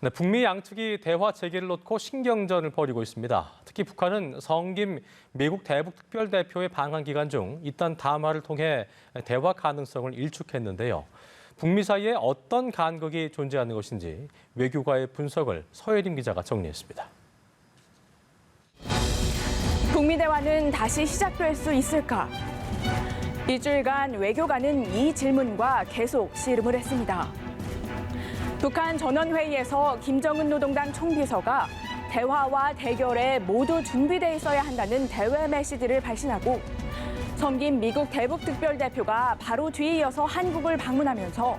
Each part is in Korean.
네, 북미 양측이 대화 재개를 놓고 신경전을 벌이고 있습니다. 특히 북한은 성김 미국 대북 특별대표의 방한 기간 중 이딴 담화를 통해 대화 가능성을 일축했는데요. 북미 사이에 어떤 간극이 존재하는 것인지 외교가의 분석을 서예림 기자가 정리했습니다. 북미 대화는 다시 시작될 수 있을까? 일주일간 외교가는 이 질문과 계속 씨름을 했습니다. 북한 전원회의에서 김정은 노동당 총비서가 대화와 대결에 모두 준비돼 있어야 한다는 대외 메시지를 발신하고 성김 미국 대북특별대표가 바로 뒤에 이어서 한국을 방문하면서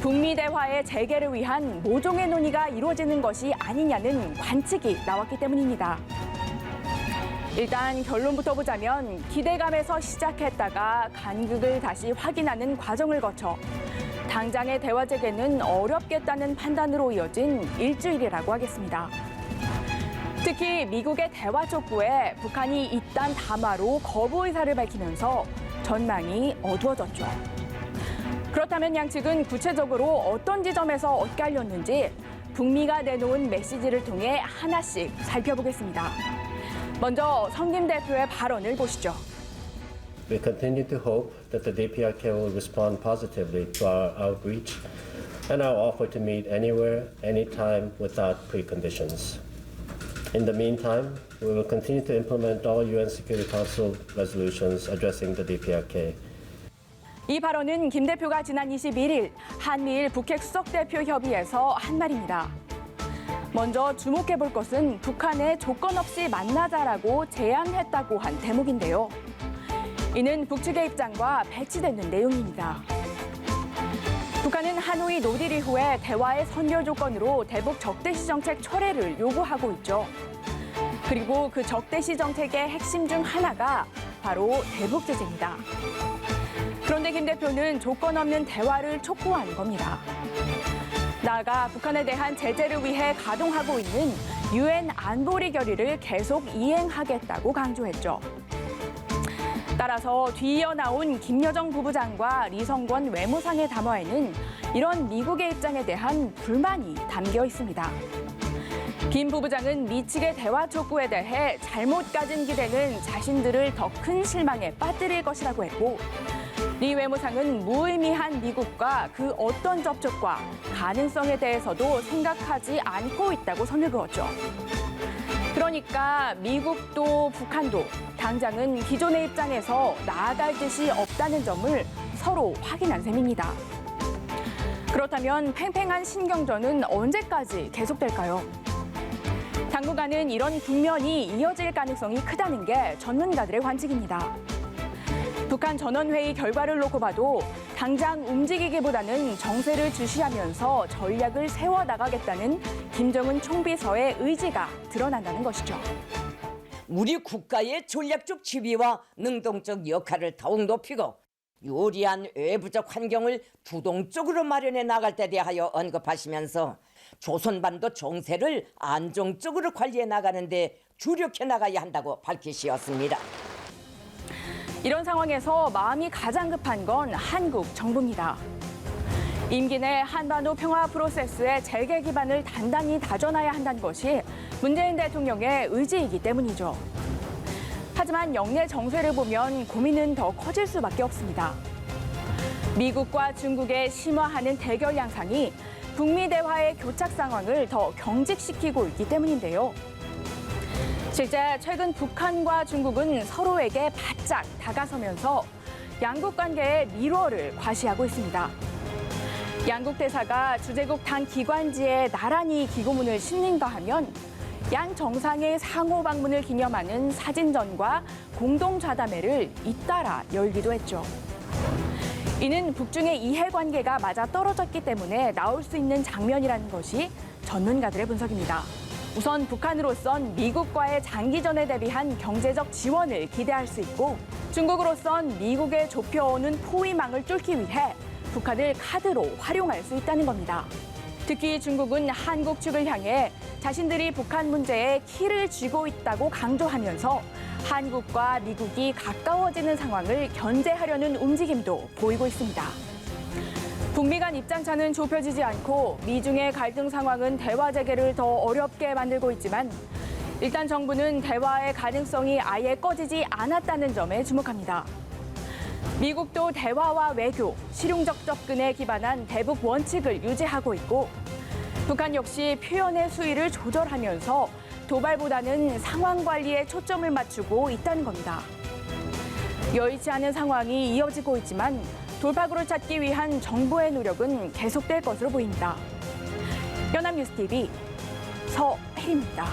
북미 대화의 재개를 위한 모종의 논의가 이루어지는 것이 아니냐는 관측이 나왔기 때문입니다. 일단 결론부터 보자면 기대감에서 시작했다가 간극을 다시 확인하는 과정을 거쳐 당장의 대화 재개는 어렵겠다는 판단으로 이어진 일주일이라고 하겠습니다. 특히 미국의 대화 촉구에 북한이 이딴 담화로 거부 의사를 밝히면서 전망이 어두워졌죠. 그렇다면 양측은 구체적으로 어떤 지점에서 엇갈렸는지 북미가 내놓은 메시지를 통해 하나씩 살펴보겠습니다. 먼저 성김 대표의 발언을 보시죠. We continue to hope that the DPRK will respond positively to our outreach and our offer to meet anywhere, anytime without preconditions. In the meantime, we will continue to implement all UN Security Council resolutions addressing the DPRK. 이 발언은 김 대표가 지난 21일 한미일 북핵 수석대표 협의에서 한 말입니다. 먼저 주목해볼 것은 북한의 조건 없이 만나자라고 제안했다고 한 대목인데요. 이는 북측의 입장과 배치되는 내용입니다. 북한은 하노이 노딜 이후에 대화의 선결 조건으로 대북 적대시 정책 철회를 요구하고 있죠. 그리고 그 적대시 정책의 핵심 중 하나가 바로 대북 제재입니다. 그런데 김 대표는 조건 없는 대화를 촉구하는 겁니다. 나아가 북한에 대한 제재를 위해 가동하고 있는 UN 안보리 결의를 계속 이행하겠다고 강조했죠. 따라서 뒤이어 나온 김여정 부부장과 리성권 외무상의 담화에는 이런 미국의 입장에 대한 불만이 담겨 있습니다. 김 부부장은 미측의 대화 촉구에 대해 잘못 가진 기대는 자신들을 더 큰 실망에 빠뜨릴 것이라고 했고, 리 외무상은 무의미한 미국과 그 어떤 접촉과 가능성에 대해서도 생각하지 않고 있다고 선을 그었죠. 그러니까 미국도 북한도 당장은 기존의 입장에서 나아갈 뜻이 없다는 점을 서로 확인한 셈입니다. 그렇다면 팽팽한 신경전은 언제까지 계속될까요? 당분간은 이런 국면이 이어질 가능성이 크다는 게 전문가들의 관측입니다. 북한 전원회의 결과를 놓고 봐도 당장 움직이기보다는 정세를 주시하면서 전략을 세워나가겠다는 김정은 총비서의 의지가 드러난다는 것이죠. 우리 국가의 전략적 지위와 능동적 역할을 더욱 높이고 유리한 외부적 환경을 주동적으로 마련해 나갈 때 대하여 언급하시면서 조선반도 정세를 안정적으로 관리해 나가는 데 주력해 나가야 한다고 밝히셨습니다. 이런 상황에서 마음이 가장 급한 건 한국 정부입니다. 임기 내 한반도 평화 프로세스의 재개 기반을 단단히 다져놔야 한다는 것이 문재인 대통령의 의지이기 때문이죠. 하지만 영내 정세를 보면 고민은 더 커질 수밖에 없습니다. 미국과 중국의 심화하는 대결 양상이 북미 대화의 교착 상황을 더 경직시키고 있기 때문인데요. 실제 최근 북한과 중국은 서로에게 바짝 다가서면서 양국 관계의 밀월을 과시하고 있습니다. 양국 대사가 주재국 당 기관지에 나란히 기고문을 싣는가 하면 양 정상의 상호 방문을 기념하는 사진전과 공동좌담회를 잇따라 열기도 했죠. 이는 북중의 이해관계가 맞아떨어졌기 때문에 나올 수 있는 장면이라는 것이 전문가들의 분석입니다. 우선 북한으로선 미국과의 장기전에 대비한 경제적 지원을 기대할 수 있고, 중국으로선 미국의 좁혀오는 포위망을 뚫기 위해 북한을 카드로 활용할 수 있다는 겁니다. 특히 중국은 한국 측을 향해 자신들이 북한 문제에 키를 쥐고 있다고 강조하면서 한국과 미국이 가까워지는 상황을 견제하려는 움직임도 보이고 있습니다. 북미 간 입장차는 좁혀지지 않고 미중의 갈등 상황은 대화 재개를 더 어렵게 만들고 있지만 일단 정부는 대화의 가능성이 아예 꺼지지 않았다는 점에 주목합니다. 미국도 대화와 외교, 실용적 접근에 기반한 대북 원칙을 유지하고 있고 북한 역시 표현의 수위를 조절하면서 도발보다는 상황 관리에 초점을 맞추고 있다는 겁니다. 여의치 않은 상황이 이어지고 있지만 돌파구를 찾기 위한 정부의 노력은 계속될 것으로 보입니다. 연합뉴스TV 서혜리입니다.